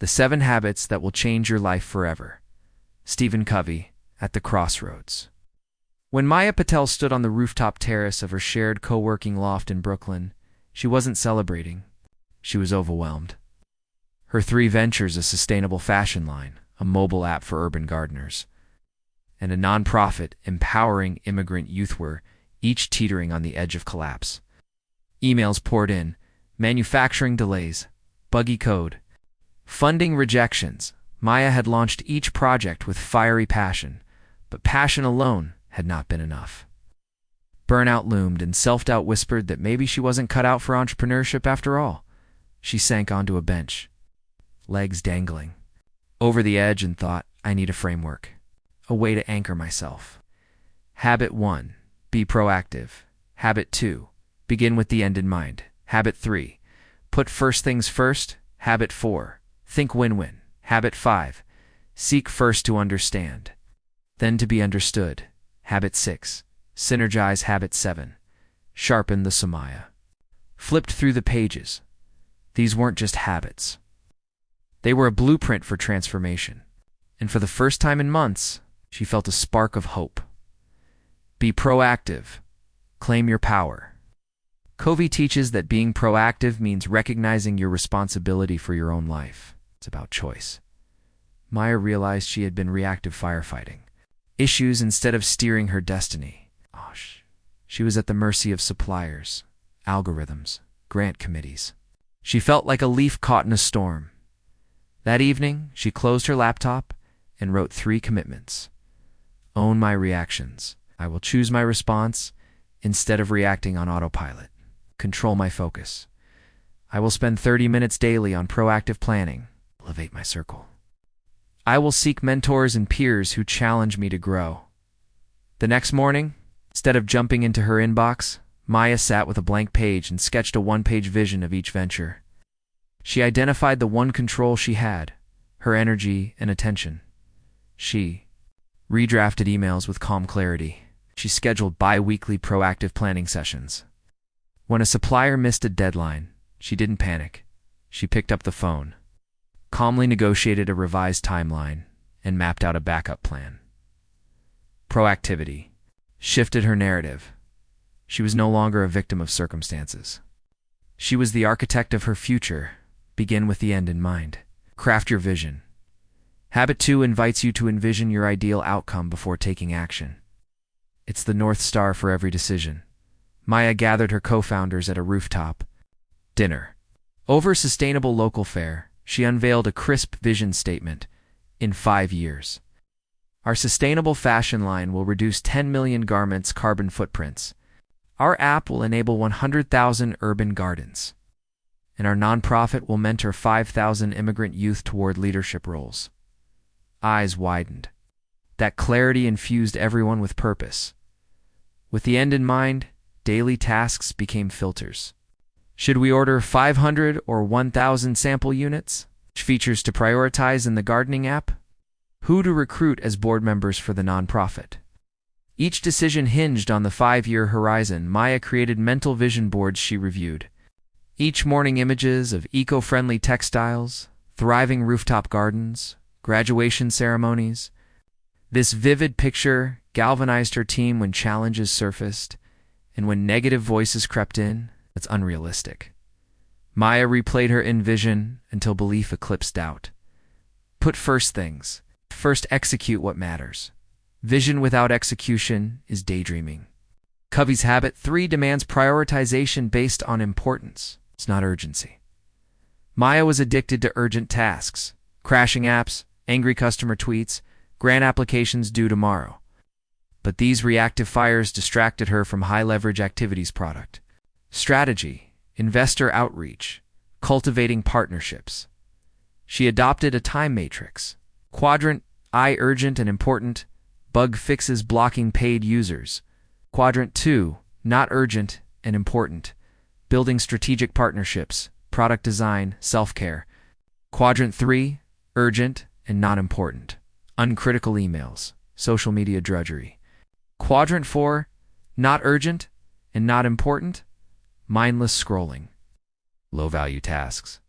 The 7 Habits That Will Change Your Life Forever. Stephen Covey, at the Crossroads. When Maya Patel stood on the rooftop terrace of her shared co-working loft in Brooklyn, she wasn't celebrating. She was overwhelmed. Her 3 ventures, a sustainable fashion line, a mobile app for urban gardeners, and a nonprofit empowering immigrant youth, were each teetering on the edge of collapse. Emails poured in, manufacturing delays, buggy code, funding rejections. Maya had launched each project with fiery passion, but passion alone had not been enough. Burnout loomed, and self-doubt whispered that maybe she wasn't cut out for entrepreneurship after all. She sank onto a bench, legs dangling, over the edge, and thought, I need a framework, a way to anchor myself. Habit 1. Be proactive. Habit 2. Begin with the end in mind. Habit 3. Put first things first. Habit 4. Think win-win. Habit 5. Seek first to understand, then to be understood. Habit 6. Synergize. Habit 7. Sharpen the Samaya. Flipped through the pages. These weren't just habits. They were a blueprint for transformation. And for the first time in months, she felt a spark of hope. Be proactive. Claim your power. Covey teaches that being proactive means recognizing your responsibility for your own life. It's about choice. Maya realized she had been reactive firefighting issues instead of steering her destiny. She was at the mercy of suppliers, algorithms, grant committees. She felt like a leaf caught in a storm. That evening, she closed her laptop and wrote 3 commitments. Own my reactions. I will choose my response instead of reacting on autopilot. Control my focus. I will spend 30 minutes daily on proactive planning. Elevate my circle. I will seek mentors and peers who challenge me to grow. The next morning, instead of jumping into her inbox, Maya sat with a blank page and sketched a 1-page vision of each venture. She identified the one control she had, her energy and attention. She redrafted emails with calm clarity. She scheduled bi-weekly proactive planning sessions. When a supplier missed a deadline, she didn't panic. She picked up the phone, calmly negotiated a revised timeline, and mapped out a backup plan. Proactivity shifted her narrative. She was no longer a victim of circumstances. She was the architect of her future. Begin with the end in mind. Craft your vision. Habit 2 invites you to envision your ideal outcome before taking action. It's the North Star for every decision. Maya gathered her co-founders at a rooftop dinner. Over sustainable local fare, she unveiled a crisp vision statement. In 5 years, our sustainable fashion line will reduce 10 million garments' carbon footprints. Our app will enable 100,000 urban gardens. And our nonprofit will mentor 5,000 immigrant youth toward leadership roles. Eyes widened. That clarity infused everyone with purpose. With the end in mind, daily tasks became filters. Should we order 500 or 1,000 sample units? Which features to prioritize in the gardening app? Who to recruit as board members for the nonprofit? Each decision hinged on the 5-year horizon. Maya created mental vision boards she reviewed. Each morning, images of eco-friendly textiles, thriving rooftop gardens, graduation ceremonies. This vivid picture galvanized her team when challenges surfaced, and when negative voices crept in. It's unrealistic. Maya replayed her vision until belief eclipsed doubt. Put first things. First, execute what matters. Vision without execution is daydreaming. Covey's Habit 3 demands prioritization based on importance. It's not urgency. Maya was addicted to urgent tasks, crashing apps, angry customer tweets, grant applications due tomorrow. But these reactive fires distracted her from high-leverage activities. Product strategy, investor outreach, cultivating partnerships. She adopted a time matrix. Quadrant I, urgent and important, bug fixes blocking paid users. Quadrant 2, not urgent and important, building strategic partnerships, product design, self-care. Quadrant 3, urgent and not important, uncritical emails, social media drudgery. Quadrant 4, not urgent and not important, mindless scrolling, low-value tasks.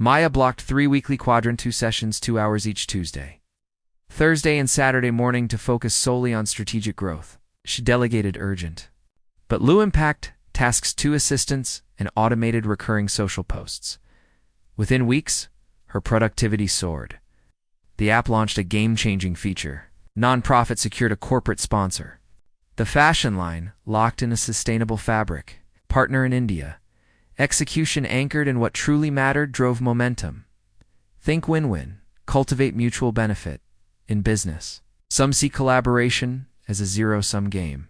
Maya blocked 3 weekly quadrant 2 sessions, 2 hours each Tuesday, Thursday, and Saturday morning to focus solely on strategic growth. She delegated urgent, but low-impact tasks to assistants and automated recurring social posts. Within weeks, her productivity soared. The app launched a game-changing feature. Nonprofit secured a corporate sponsor. The fashion line locked in a sustainable fabric. Partner in India. Execution anchored in what truly mattered drove momentum. Think win-win. Cultivate mutual benefit. In business, some see collaboration as a zero-sum game.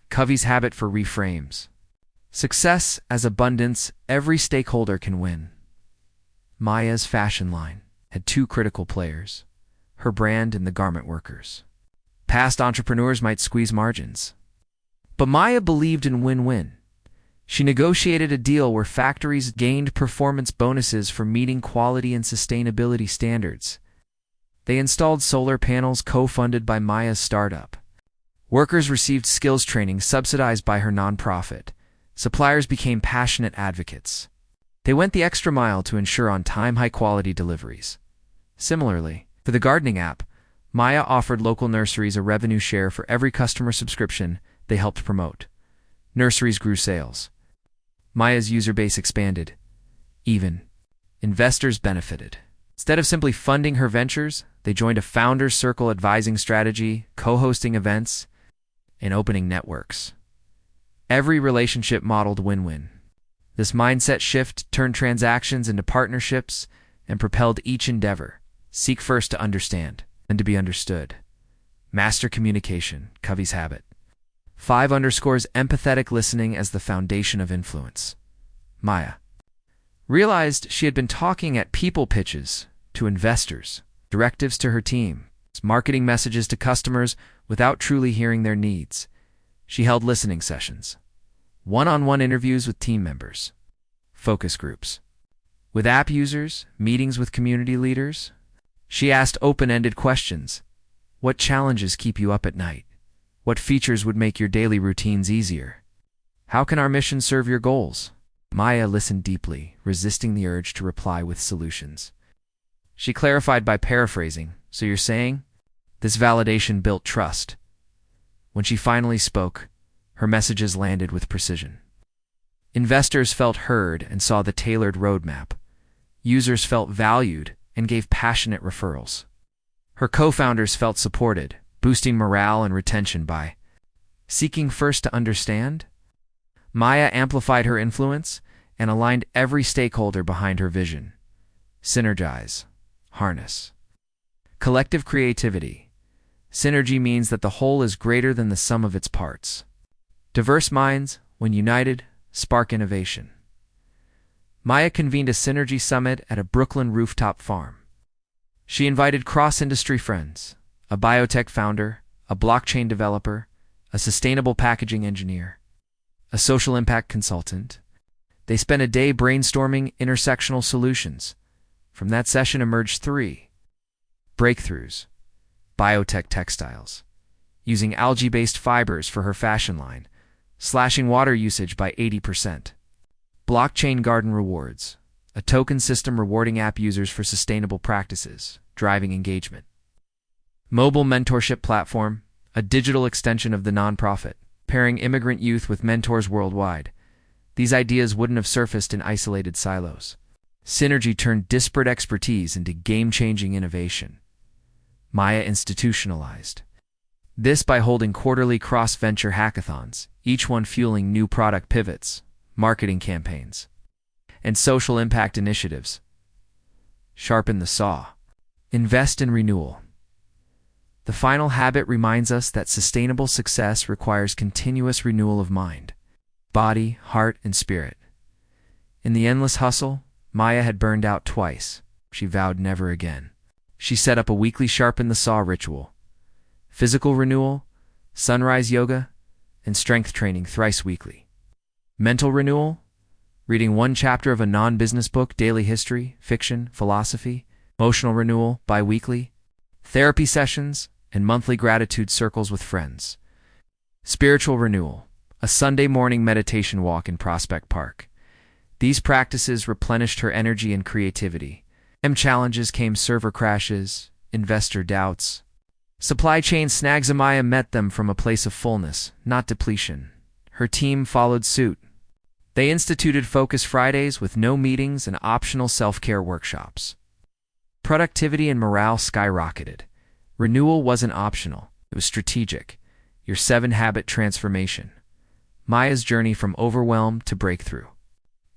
Covey's habit for reframes. Success as abundance, every stakeholder can win. Maya's fashion line had 2 critical players, her brand and the garment workers. Past entrepreneurs might squeeze margins, but Maya believed in win-win. She negotiated a deal where factories gained performance bonuses for meeting quality and sustainability standards. They installed solar panels co-funded by Maya's startup. Workers received skills training subsidized by her nonprofit. Suppliers became passionate advocates. They went the extra mile to ensure on-time, high-quality deliveries. Similarly, for the gardening app, Maya offered local nurseries a revenue share for every customer subscription they helped promote. Nurseries grew sales. Maya's user base expanded. Even investors benefited. Instead of simply funding her ventures, they joined a founder's circle advising strategy, co-hosting events, and opening networks. Every relationship modeled win-win. This mindset shift turned transactions into partnerships and propelled each endeavor. Seek first to understand, then to be understood. Master communication, Covey's habit. 5 underscores empathetic listening as the foundation of influence. Maya realized she had been talking at people pitches to investors, directives to her team, marketing messages to customers without truly hearing their needs. She held listening sessions, one-on-one interviews with team members, focus groups, with app users, meetings with community leaders. She asked open-ended questions. What challenges keep you up at night? What features would make your daily routines easier? How can our mission serve your goals? Maya listened deeply, resisting the urge to reply with solutions. She clarified by paraphrasing, "So you're saying?" This validation built trust. When she finally spoke, her messages landed with precision. Investors felt heard and saw the tailored roadmap. Users felt valued and gave passionate referrals. Her co-founders felt supported, boosting morale and retention by seeking first to understand. Maya amplified her influence and aligned every stakeholder behind her vision. Synergize. Harness. Collective creativity. Synergy means that the whole is greater than the sum of its parts. Diverse minds, when united, spark innovation. Maya convened a synergy summit at a Brooklyn rooftop farm. She invited cross-industry friends, a biotech founder, a blockchain developer, a sustainable packaging engineer, a social impact consultant. They spent a day brainstorming intersectional solutions. From that session emerged 3 breakthroughs. Biotech textiles, using algae-based fibers for her fashion line, slashing water usage by 80%. Blockchain garden rewards, a token system rewarding app users for sustainable practices, driving engagement. Mobile mentorship platform, a digital extension of the nonprofit, pairing immigrant youth with mentors worldwide. These ideas wouldn't have surfaced in isolated silos. Synergy turned disparate expertise into game-changing innovation. Maya institutionalized this by holding quarterly cross-venture hackathons, each one fueling new product pivots, marketing campaigns, and social impact initiatives. Sharpen the saw. Invest in renewal. The final habit reminds us that sustainable success requires continuous renewal of mind, body, heart, and spirit. In the endless hustle, Maya had burned out twice. She vowed never again. She set up a weekly Sharpen the Saw ritual. Physical renewal, sunrise yoga, and strength training thrice weekly. Mental renewal, reading 1 chapter of a non-business book, daily history, fiction, philosophy. Emotional renewal, bi-weekly. Therapy sessions, and monthly gratitude circles with friends. Spiritual renewal, a Sunday morning meditation walk in Prospect Park. These practices replenished her energy and creativity, Challenges came server crashes, investor doubts. Supply chain snags. Amaya met them from a place of fullness, not depletion. Her team followed suit. They instituted Focus Fridays with no meetings and optional self-care workshops. Productivity and morale skyrocketed. Renewal wasn't optional, it was strategic. Your 7-habit transformation. Maya's journey from overwhelm to breakthrough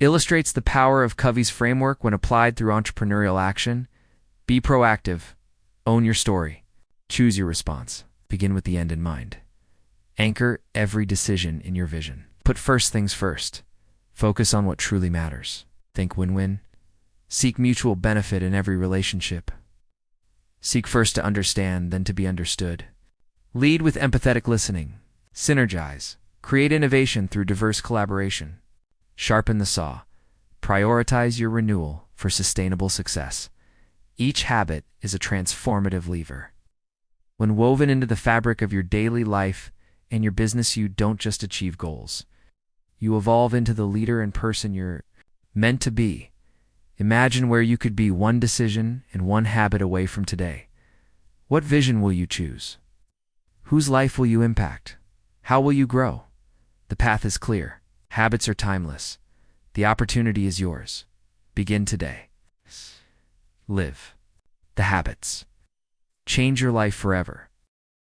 illustrates the power of Covey's framework when applied through entrepreneurial action. Be proactive. Own your story. Choose your response. Begin with the end in mind. Anchor every decision in your vision. Put first things first. Focus on what truly matters. Think win-win. Seek mutual benefit in every relationship. Seek first to understand, then to be understood. Lead with empathetic listening. Synergize. Create innovation through diverse collaboration. Sharpen the saw. Prioritize your renewal for sustainable success. Each habit is a transformative lever. When woven into the fabric of your daily life and your business, you don't just achieve goals. You evolve into the leader and person you're meant to be. Imagine where you could be one decision and one habit away from today. What vision will you choose? Whose life will you impact? How will you grow? The path is clear. Habits are timeless. The opportunity is yours. Begin today. Live the habits. Change your life forever.